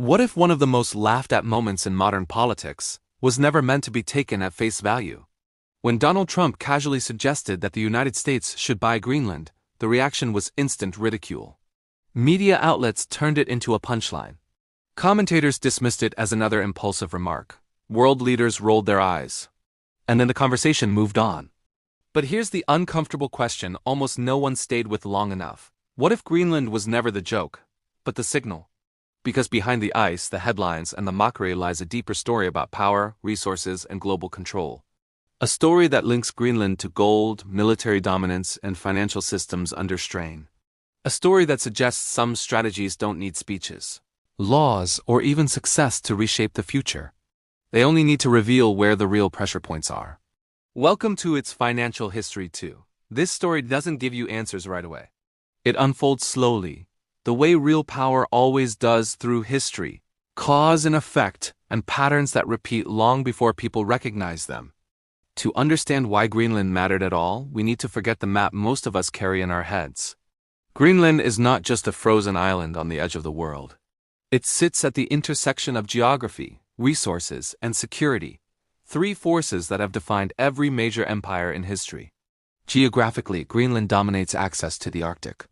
What if one of the most laughed-at moments in modern politics was never meant to be taken at face value? When Donald Trump casually suggested that the United States should buy Greenland, the reaction was instant ridicule. Media outlets turned it into a punchline. Commentators dismissed it as another impulsive remark. World leaders rolled their eyes. And then the conversation moved on. But here's the uncomfortable question almost no one stayed with long enough. What if Greenland was never the joke, but the signal? Because behind the ice, the headlines, and the mockery lies a deeper story about power, resources, and global control. A story that links Greenland to gold, military dominance, and financial systems under strain. A story that suggests some strategies don't need speeches, laws, or even success to reshape the future. They only need to reveal where the real pressure points are. Welcome to its financial history too. This story doesn't give you answers right away. It unfolds slowly, the way real power always does through history, cause and effect, and patterns that repeat long before people recognize them. To understand why Greenland mattered at all, we need to forget the map most of us carry in our heads. Greenland is not just a frozen island on the edge of the world. It sits at the intersection of geography, resources, and security, three forces that have defined every major empire in history. Geographically, Greenland dominates access to the Arctic.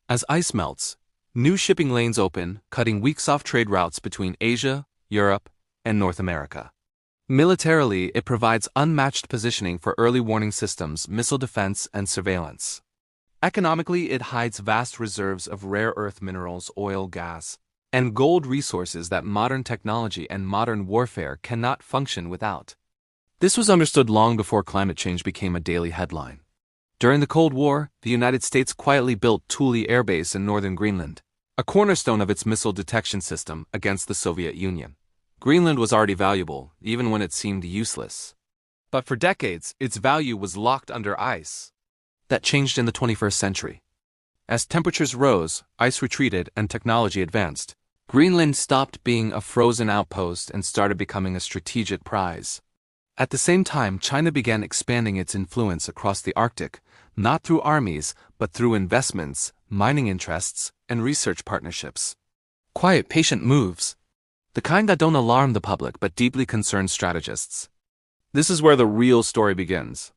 As ice melts, new shipping lanes open, cutting weeks-off trade routes between Asia, Europe, and North America. Militarily, it provides unmatched positioning for early warning systems, missile defense, and surveillance. Economically, it hides vast reserves of rare earth minerals, oil, gas, and gold resources that modern technology and modern warfare cannot function without. This was understood long before climate change became a daily headline. During the Cold War, the United States quietly built Thule Air Base in northern Greenland, a cornerstone of its missile detection system against the Soviet Union. Greenland was already valuable, even when it seemed useless. But for decades, its value was locked under ice. That changed in the 21st century. As temperatures rose, ice retreated, and technology advanced, Greenland stopped being a frozen outpost and started becoming a strategic prize. At the same time, China began expanding its influence across the Arctic, not through armies, but through investments, mining interests, and research partnerships. Quiet, patient moves. The kind that don't alarm the public but deeply concern strategists. This is where the real story begins.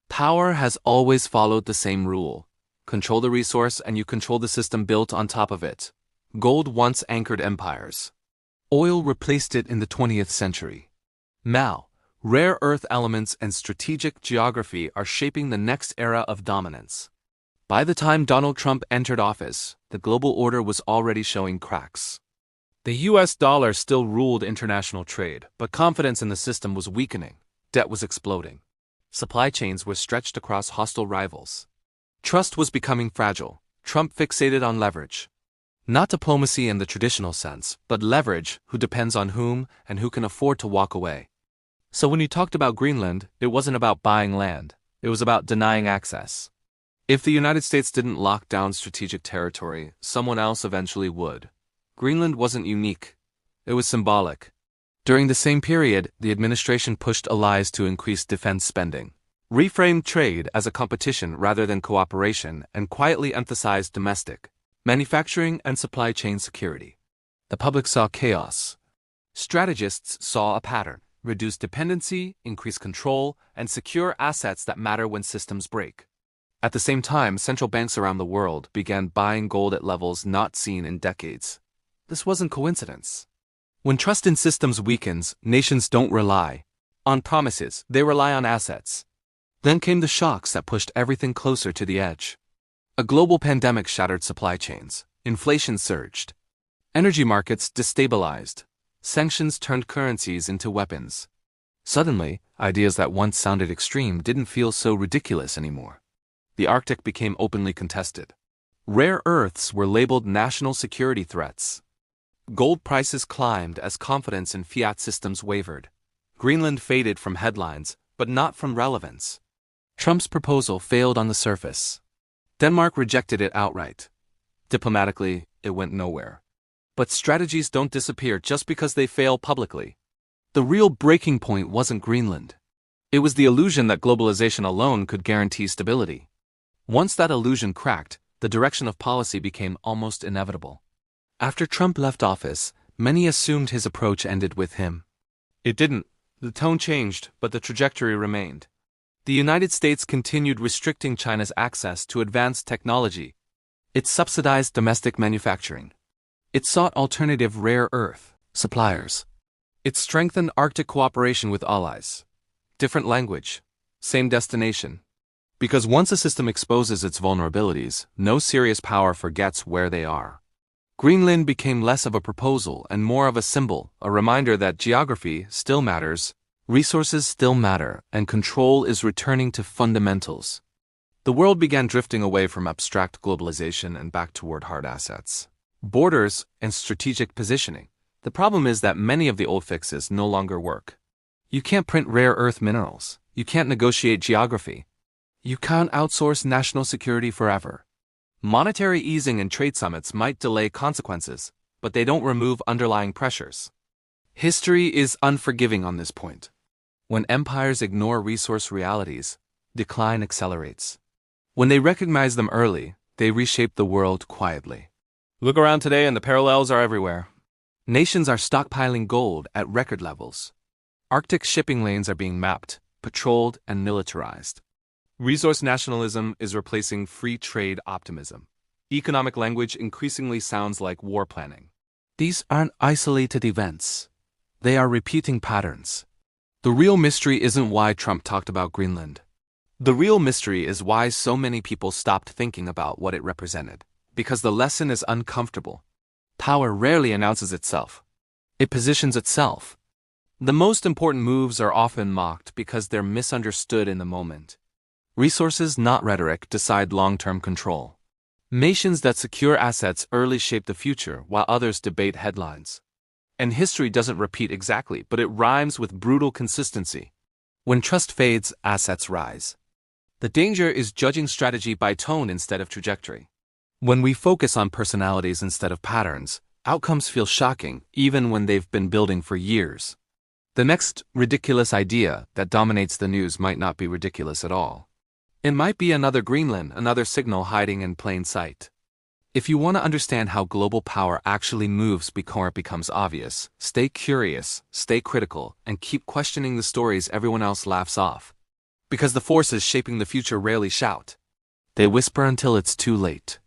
Power has always followed the same rule. Control the resource and you control the system built on top of it. Gold once anchored empires. Oil replaced it in the 20th century. Now, rare earth elements and strategic geography are shaping the next era of dominance. By the time Donald Trump entered office, the global order was already showing cracks. The US dollar still ruled international trade, but confidence in the system was weakening. Debt was exploding. Supply chains were stretched across hostile rivals. Trust was becoming fragile. Trump fixated on leverage. Not diplomacy in the traditional sense, but leverage, who depends on whom and who can afford to walk away. So when you talked about Greenland, it wasn't about buying land. It was about denying access. If the United States didn't lock down strategic territory, someone else eventually would. Greenland wasn't unique. It was symbolic. During the same period, the administration pushed allies to increase defense spending, reframed trade as a competition rather than cooperation, and quietly emphasized domestic, manufacturing, and supply chain security. The public saw chaos. Strategists saw a pattern: reduce dependency, increase control, and secure assets that matter when systems break. At the same time, central banks around the world began buying gold at levels not seen in decades. This wasn't coincidence. When trust in systems weakens, nations don't rely on promises, they rely on assets. Then came the shocks that pushed everything closer to the edge. A global pandemic shattered supply chains. Inflation surged. Energy markets destabilized. Sanctions turned currencies into weapons. Suddenly, ideas that once sounded extreme didn't feel so ridiculous anymore. The Arctic became openly contested. Rare earths were labeled national security threats. Gold prices climbed as confidence in fiat systems wavered. Greenland faded from headlines, but not from relevance. Trump's proposal failed on the surface. Denmark rejected it outright. Diplomatically, it went nowhere. But strategies don't disappear just because they fail publicly. The real breaking point wasn't Greenland. It was the illusion that globalization alone could guarantee stability. Once that illusion cracked, the direction of policy became almost inevitable. After Trump left office, Many assumed his approach ended with him. It didn't. The tone changed, but the trajectory remained. The United States continued restricting China's access to advanced technology. It subsidized domestic manufacturing. It sought alternative rare earth suppliers. It strengthened Arctic cooperation with allies. Different language, same destination. Because once a system exposes its vulnerabilities, no serious power forgets where they are. Greenland became less of a proposal and more of a symbol, a reminder that geography still matters, resources still matter, and control is returning to fundamentals. The world began drifting away from abstract globalization and back toward hard assets, borders, and strategic positioning. The problem is that many of the old fixes no longer work. You can't print rare earth minerals. You can't negotiate geography. You can't outsource national security forever. Monetary easing and trade summits might delay consequences, but they don't remove underlying pressures. History is unforgiving on this point. When empires ignore resource realities, decline accelerates. When they recognize them early, they reshape the world quietly. Look around today and the parallels are everywhere. Nations are stockpiling gold at record levels. Arctic shipping lanes are being mapped, patrolled, and militarized. Resource nationalism is replacing free trade optimism. Economic language increasingly sounds like war planning. These aren't isolated events. They are repeating patterns. The real mystery isn't why Trump talked about Greenland. The real mystery is why so many people stopped thinking about what it represented. Because the lesson is uncomfortable. Power rarely announces itself. It positions itself. The most important moves are often mocked because they're misunderstood in the moment. Resources, not rhetoric, decide long-term control. Nations that secure assets early shape the future, while others debate headlines. And history doesn't repeat exactly, but it rhymes with brutal consistency. When trust fades, assets rise. The danger is judging strategy by tone instead of trajectory. When we focus on personalities instead of patterns, outcomes feel shocking, even when they've been building for years. The next ridiculous idea that dominates the news might not be ridiculous at all. It might be another Greenland, another signal hiding in plain sight. If you want to understand how global power actually moves before it becomes obvious, stay curious, stay critical, and keep questioning the stories everyone else laughs off. Because the forces shaping the future rarely shout. They whisper until it's too late.